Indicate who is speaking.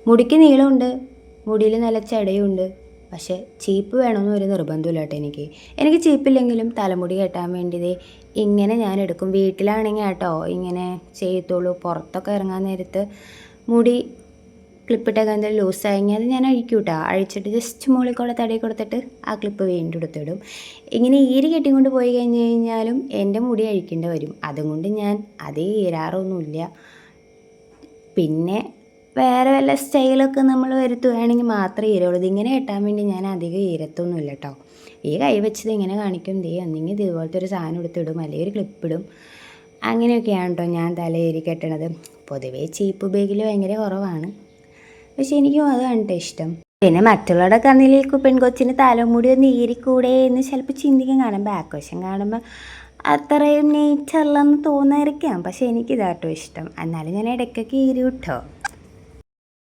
Speaker 1: മുടിക്ക് നീളമുണ്ട്, മുടിയിൽ നല്ല ചടയുണ്ട്. പക്ഷേ ചീപ്പ് വേണമെന്ന് ഒരു നിർബന്ധമില്ല കേട്ടോ എനിക്ക് ചീപ്പില്ലെങ്കിലും തലമുടി കെട്ടാൻ വേണ്ടിയതേ ഇങ്ങനെ ഞാൻ എടുക്കും. വീട്ടിലാണെങ്കിൽ കേട്ടോ ഇങ്ങനെ ചെയ്യത്തുള്ളൂ. പുറത്തൊക്കെ ഇറങ്ങാൻ നേരത്ത് മുടി ക്ലിപ്പിട്ടൊക്കെ എന്തെങ്കിലും ലൂസായെങ്കിൽ അത് ഞാൻ അഴിക്കും കേട്ടോ. അഴിച്ചിട്ട് ജസ്റ്റ് മുകളിൽ കൂടെ തടയി കൊടുത്തിട്ട് ആ ക്ലിപ്പ് വീണ്ടും എടുത്തിടും. ഇങ്ങനെ ഈരി കെട്ടിക്കൊണ്ട് പോയി കഴിഞ്ഞ് കഴിഞ്ഞാലും എൻ്റെ മുടി അഴിക്കേണ്ടി വരും. അതുകൊണ്ട് ഞാൻ അതേ ഈരാറൊന്നുമില്ല. പിന്നെ വേറെ വല്ല സ്റ്റൈലൊക്കെ നമ്മൾ വരുത്തുകയാണെങ്കിൽ മാത്രമേ ഈരുള്ളൂ. ഇതിങ്ങനെ കെട്ടാൻ വേണ്ടി ഞാൻ അധികം ഈരത്തൊന്നുമില്ല കേട്ടോ. ഈ കൈ വെച്ചത് ഇങ്ങനെ കാണിക്കും, ഒന്നെങ്കിൽ ഇതുപോലത്തെ ഒരു സാധനം എടുത്തിടും, അല്ലെങ്കിൽ ഒരു ക്ലിപ്പിടും. അങ്ങനെയൊക്കെയാണ് കേട്ടോ ഞാൻ തലയേരി കെട്ടണത്. പൊതുവേ ചീപ്പ് ഉപയോഗിക്കൽ ഭയങ്കര കുറവാണ്. പക്ഷെ എനിക്കും അത് കണ്ടിട്ട് ഇഷ്ടം. പിന്നെ മറ്റുള്ളവരുടെ കണ്ണിലേക്ക് പെൺകൊച്ചിന് തലമുടി ഒന്ന് ഈരിക്കൂടെ എന്ന് ചിലപ്പോൾ ചിന്തിക്കാൻ കാണും. ബാക്ക് വശം കാണുമ്പോൾ അത്രയും നീറ്റല്ലെന്ന് തോന്നാതിരിക്കാം. പക്ഷെ എനിക്കിതാട്ടോ ഇഷ്ടം. എന്നാലും ഞാൻ ഇടയ്ക്കൊക്കെ ഈരി വിട്ടോ.